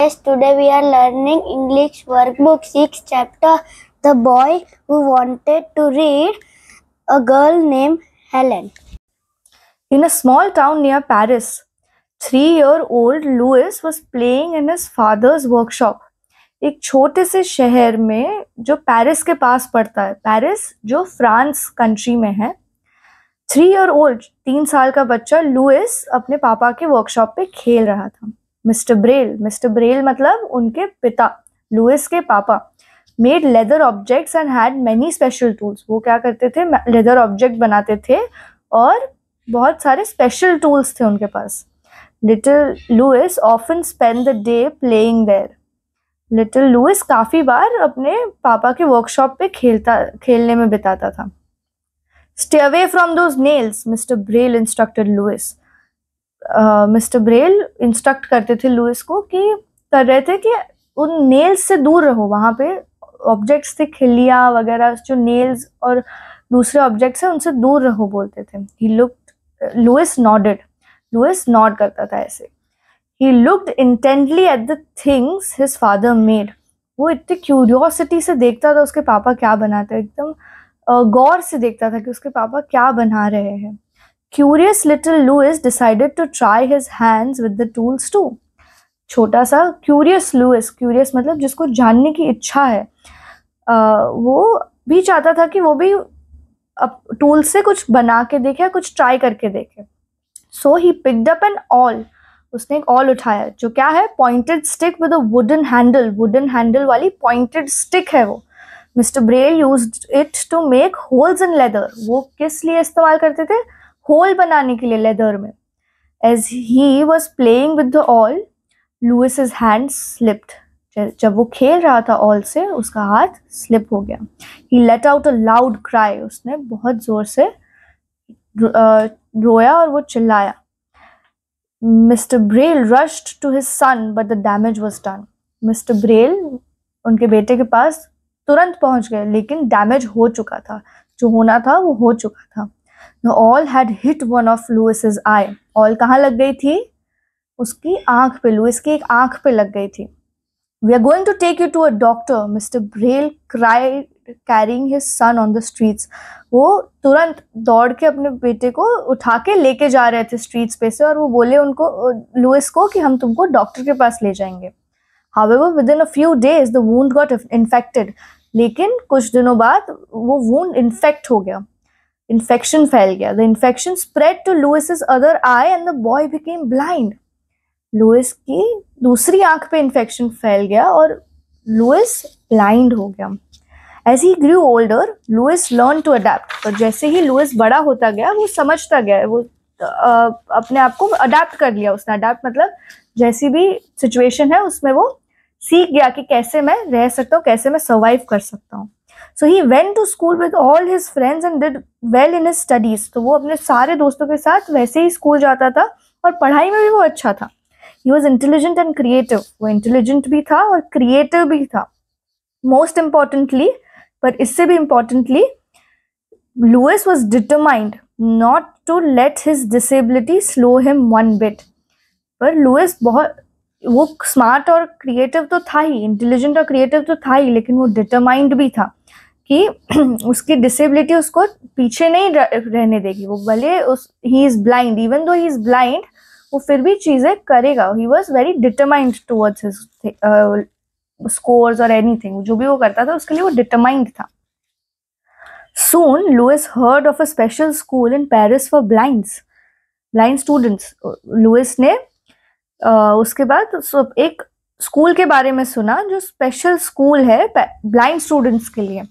Yes, today we are learning English workbook 6 chapter The Boy Who Wanted to Read, a girl named Helen. In a small town near Paris, 3-year-old Louis was playing in his father's workshop. एक छोटे से शहर में जो Paris के पास पड़ता है, Paris जो फ्रांस कंट्री में है, 3-year-old 3 साल का बच्चा लुइस अपने पापा के वर्कशॉप पे खेल रहा था. मिस्टर ब्रेल मतलब उनके पिता, लुइस के पापा, made leather objects and had many special tools. वो क्या करते थे, लेदर ऑब्जेक्ट बनाते थे और बहुत सारे स्पेशल टूल्स थे उनके पास. Little Louis often spend the day playing there. Little Louis काफी बार अपने पापा के वर्कशॉप पे खेलने में बिताता था. Stay away from those nails, mister Braille instructed Louis. Mister Braille instruct करते थे लुइस को कर रहे थे कि उन नेल्स से दूर रहो. वहां पे ऑब्जेक्ट्स थे, खिल्लियां वगैरह, जो नेल्स और दूसरे ऑब्जेक्ट्स हैं उनसे दूर रहो बोलते थे. लुइस नॉड करता था ऐसे. He looked intently at the things his father made. वो इतनी क्यूरियोसिटी से देखता था उसके पापा क्या बनाते हैं, एकदम गौर से देखता था कि उसके पापा क्या बना रहे हैं. Curious little Louis decided to try his hands with the tools too. छोटा सा क्यूरियस क्यूरियस मतलब जिसको जानने की इच्छा है, वो भी चाहता था कि वो भी टूल से कुछ बना के देखे, कुछ ट्राई करके देखे. So he picked up an awl. उसने एक ऑल उठाया जो क्या है, pointed stick with a wooden handle वाली पॉइंटेड स्टिक है वो. Mister Braille used it to make holes in leather. वो किस लिए इस्तेमाल करते थे, होल बनाने के लिए लेदर में. As he was playing with the awl, Louis's hand slipped. जब वो खेल रहा था ऑल से, उसका हाथ स्लिप हो गया. He let out a loud cry. उसने बहुत जोर से रोया और वो चिल्लाया. Mr. Braille rushed to his son, but the damage was done. Mr. Braille उनके बेटे के पास तुरंत पहुंच गए, लेकिन डैमेज हो चुका था. जो होना था वो हो चुका था. The awl had hit one of Louis's eye. All कहाँ लग गई थी, उसकी आंख पे, लुइस की एक आंख पे लग गई थी. We are going to take you to a doctor, Mr. Braille cried, carrying his son on the streets. वो तुरंत दौड़ के अपने बेटे को उठा के लेके जा रहे थे स्ट्रीट्स पे से, और वो बोले उनको, लुइस को, कि हम तुमको डॉक्टर के पास ले जाएंगे. However, within a few days the wound got infected. लेकिन कुछ दिनों बाद वो wound इन्फेक्ट हो गया, इन्फेक्शन फैल गया. The infection spread to Louis's other eye and the boy became blind. Louis की दूसरी आंख पे इन्फेक्शन फैल गया और लुइस ब्लाइंड हो गया. As he grew older, Louis learned to adapt. तो जैसे ही लुइस बड़ा होता गया, वो समझता गया, वो अपने आप को अडेप्ट कर लिया उसने. अडेप्ट मतलब जैसी भी सिचुएशन है उसमें वो सीख गया कि कैसे मैं रह सकता हूँ, कैसे मैं सर्वाइव कर सकता हूँ. So he went to school with all his friends and did well in his studies. तो वो अपने सारे दोस्तों के साथ वैसे ही स्कूल जाता था और पढ़ाई में भी वो अच्छा था. He was intelligent and creative. वो इंटेलिजेंट भी था और क्रिएटिव भी था. Most importantly, पर इससे भी importantly, Louis was determined not to let his disability slow him one bit. पर लुइस वो स्मार्ट और क्रिएटिव तो था ही, इंटेलिजेंट और क्रिएटिव तो था ही, लेकिन वो डिटरमाइंड भी था कि उसकी डिसेबिलिटी उसको पीछे नहीं रहने देगी. वो भले he is blind, even though he is blind, वो फिर भी चीजें करेगा. He was very determined towards his scores और एनीथिंग. जो भी वो करता था उसके लिए वो डिटरमाइंड था. Soon Louis heard of a special school in Paris for blind students. Louis ने उसके बाद एक स्कूल के बारे में सुना जो स्पेशल स्कूल है ब्लाइंड स्टूडेंट्स के लिए.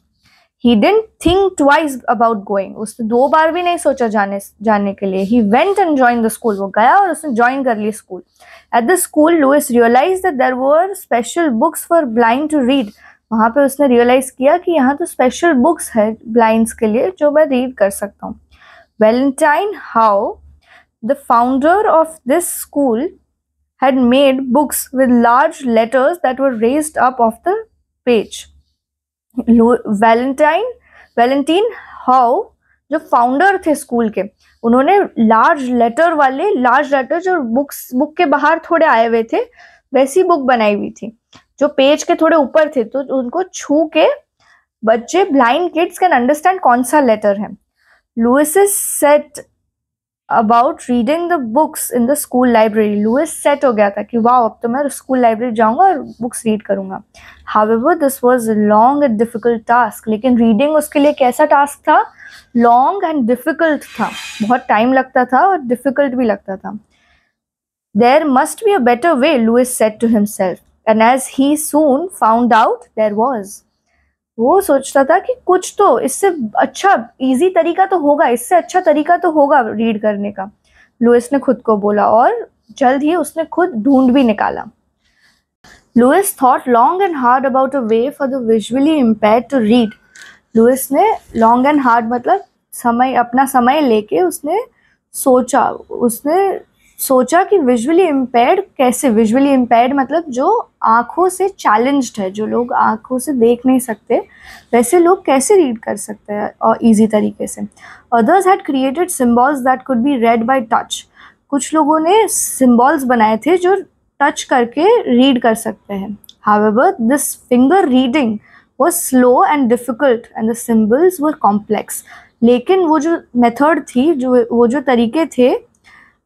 He didn't think twice about going. उसने 2 बार भी नहीं सोचा जाने के लिए. He went and joined the school. वो गया और उसने ज्वाइन कर ली school. At the school, Louis realized that there were special books for blind to read. वहाँ पे उसने रियलाइज किया कि यहाँ तो स्पेशल बुक्स है ब्लाइंड्स के लिए जो मैं रीड कर सकता हूँ. Valentine Howe, the founder of this school, had made books with large letters that were raised up off the page. Valentine how जो फाउंडर थे स्कूल के, उन्होंने लार्ज लेटर जो बुक के बाहर थोड़े आए हुए थे, वैसी बुक बनाई हुई थी जो पेज के थोड़े ऊपर थे, तो उनको छू के बच्चे, ब्लाइंड किड्स कैन अंडरस्टैंड कौन सा लेटर है. Louis is set about reading the books in the school library. Louis set हो गया था कि वाह, अब तो मैं स्कूल लाइब्रेरी जाऊंगा और बुक्स रीड करूंगा. However this was a long and difficult task. लेकिन रीडिंग उसके लिए कैसा टास्क था? लॉन्ग एंड डिफिकल्ट था. बहुत टाइम लगता था और डिफिकल्ट भी लगता था. There must be a better way, Lewis said to himself, and as he soon found out, there was. वो सोचता था कि कुछ तो इससे अच्छा इजी तरीका तो होगा, इससे अच्छा तरीका तो होगा रीड करने का, लुइस ने खुद को बोला, और जल्द ही उसने खुद ढूंढ भी निकाला. Louis thought long and hard about a way for the visually impaired to read. Louis ने long and hard मतलब समय, अपना समय लेके उसने सोचा कि विजुअली इम्पेयर्ड कैसे. विजुअली इम्पेयर्ड मतलब जो आँखों से चैलेंज्ड है, जो लोग आँखों से देख नहीं सकते, वैसे लोग कैसे रीड कर सकते हैं और इजी तरीके से. Others had created symbols that could be read by touch. कुछ लोगों ने सिम्बॉल्स बनाए थे जो टच करके रीड कर सकते हैं. However this finger reading was slow and difficult and the symbols were complex. लेकिन वो जो मेथड थी, वो जो तरीके थे,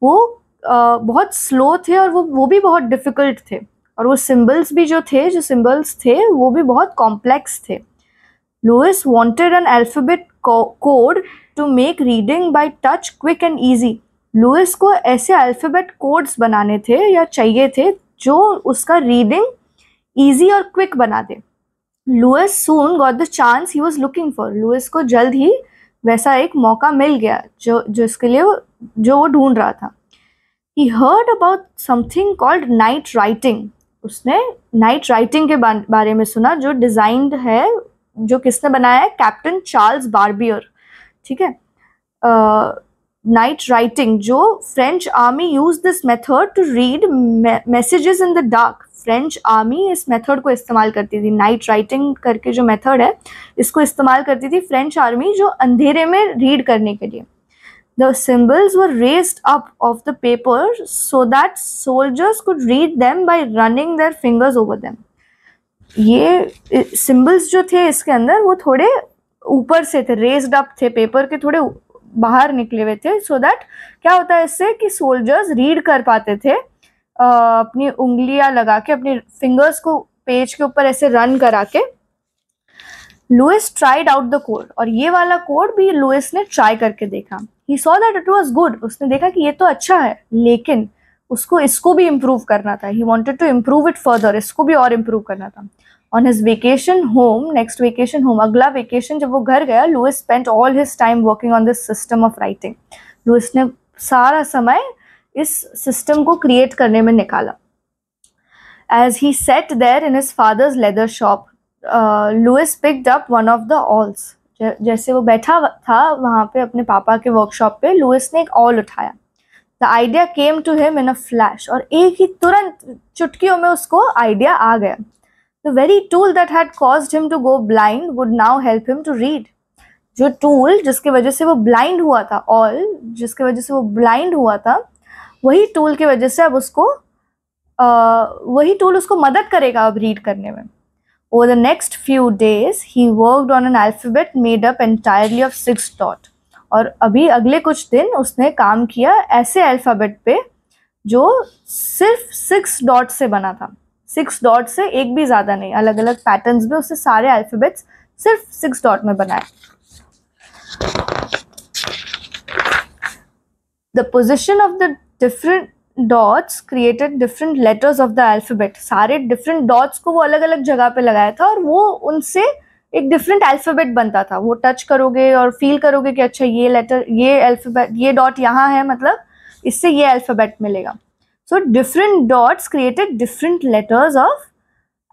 वो बहुत स्लो थे और वो भी बहुत डिफ़िकल्ट थे. और वो सिम्बल्स भी जो सिम्बल्स थे वो भी बहुत कॉम्प्लेक्स थे. Louis wanted an alphabet code to make reading by touch quick and easy. Louis को ऐसे अल्फ़ाबेट कोड्स बनाने थे या चाहिए थे जो उसका रीडिंग ईजी और क्विक बना दे. Louis soon got the chance he was looking for. Louis को जल्द ही वैसा एक मौका मिल गया जो इसके लिए जो वो ढूंढ रहा था. He heard about something called night writing. उसने नाइट राइटिंग के बारे में सुना, जो डिज़ाइंड है, जो किसने बनाया है? Captain Charles Barbier. ठीक है. नाइट राइटिंग, जो French army use this method to read messages in the dark. French army इस मेथड को इस्तेमाल करती थी. नाइट राइटिंग करके जो मेथड है, इसको इस्तेमाल करती थी फ्रेंच आर्मी, जो अंधेरे में रीड करने के लिए. The symbols were raised up of the paper so that soldiers could read them by running their fingers over them. ये symbols जो थे इसके अंदर, वो थोड़े ऊपर से थे, raised up थे, पेपर के थोड़े बाहर निकले हुए थे, so that क्या होता है इससे कि soldiers read कर पाते थे अपनी उंगलियां लगा के, अपने fingers को पेज के ऊपर ऐसे रन करा के. Louis tried out the code. और ये वाला कोड भी लुइस ने ट्राई करके देखा. He saw that it was good. उसने देखा कि ये तो अच्छा है, लेकिन उसको इसको भी इम्प्रूव करना था. He wanted to improve it further. इसको भी और इम्प्रूव करना था. On his vacation home, next vacation home, अगला वेकेशन जब वो घर गया, Louis spent all his time working on this system of writing. Louis ने सारा समय इस सिस्टम को क्रिएट करने में निकाला. As he sat there in his father's leather shop, Louis picked up one of the awls. जैसे वो बैठा था वहाँ पे अपने पापा के वर्कशॉप पे, लुइस ने एक ऑल उठाया. The idea came to him in a flash. और एक ही तुरंत चुटकियों में उसको आइडिया आ गया. The very tool that had caused him to go blind would now help him to read. जो टूल जिसके वजह से वो ब्लाइंड हुआ था, ऑल जिसके वजह से वो ब्लाइंड हुआ था, वही टूल की वजह से अब उसको वही टूल उसको मदद करेगा अब रीड करने में. Over the next few days, he worked on an alphabet made up entirely of 6 dots. और अभी अगले कुछ दिन उसने काम किया ऐसे अल्फ़ाबेट पे जो सिर्फ 6 डॉट से बना था. 6 डॉट से, एक भी ज़्यादा नहीं, अलग अलग पैटर्न्स में उससे सारे अल्फ़ाबेट्स सिर्फ 6 डॉट में बनाए. The position of the different dots created different letters of the alphabet. सारे डिफरेंट डॉट्स को वो अलग अलग जगह पे लगाया था और वो उनसे एक डिफरेंट अल्फ़ाबेट बनता था. वो टच करोगे और फील करोगे कि अच्छा ये लेटर, ये अल्फ़ाबेट, ये डॉट यहाँ है, मतलब इससे ये अल्फ़ाबेट मिलेगा. So different dots created different letters of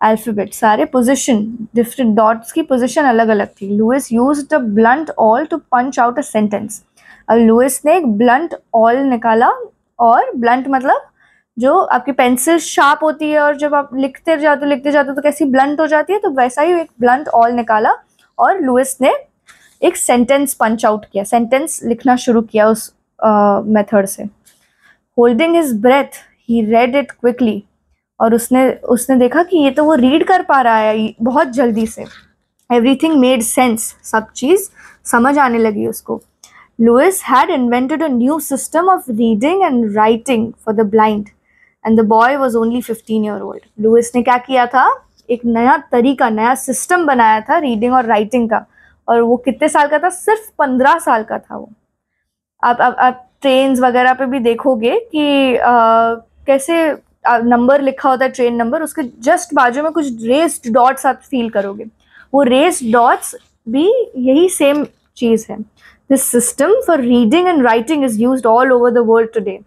alphabet. सारे पोजिशन, डिफरेंट डॉट्स की पोजिशन अलग अलग थी. Louis used a blunt awl to punch out a sentence. अब लुइस ने एक ब्लंट ऑल निकाला. और ब्लंट मतलब जो आपकी पेंसिल शार्प होती है और जब आप लिखते जाते हो तो कैसी ब्लंट हो जाती है, तो वैसा ही एक ब्लंट ऑल निकाला और लुइस ने एक सेंटेंस पंच आउट किया, सेंटेंस लिखना शुरू किया उस मेथड से. Holding his breath he read it quickly. और उसने देखा कि ये तो वो रीड कर पा रहा है बहुत जल्दी से. एवरीथिंग मेड सेंस, सब चीज़ समझ आने लगी उसको. Louis had invented a new system of reading and writing for the blind and the boy was only 15 year old. Louis ने क्या किया था, एक नया तरीका, नया सिस्टम बनाया था रीडिंग और राइटिंग का. और वो कितने साल का था, सिर्फ 15 साल का था वो. आप ट्रेन्स वगैरह पे भी देखोगे कि कैसे नंबर लिखा होता है, ट्रेन नंबर, उसके जस्ट बाजू में कुछ रेस्ड डॉट्स आप फील करोगे. वो रेस्ड डॉट्स भी यही सेम चीज़ है. This system for reading and writing is used all over the world today.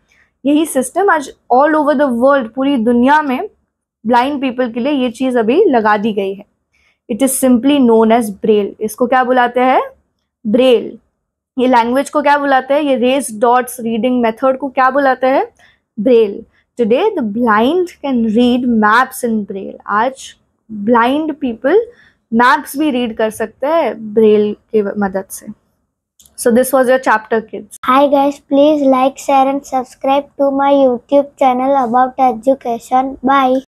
यही सिस्टम आज ऑल ओवर द वर्ल्ड, पूरी दुनिया में ब्लाइंड पीपल के लिए ये चीज़ अभी लगा दी गई है. It is simply known as Braille. इसको क्या बुलाते हैं, ब्रेल. ये लैंग्वेज को क्या बुलाते हैं, ये रेस्ड डॉट्स रीडिंग मेथड को क्या बुलाते हैं, Braille. Today the blind can read maps in Braille. आज ब्लाइंड पीपल मैप्स भी रीड कर सकते हैं ब्रेल की मदद से. So this was your chapter, kids. Hi guys, please like, share and subscribe to my YouTube channel about education. Bye.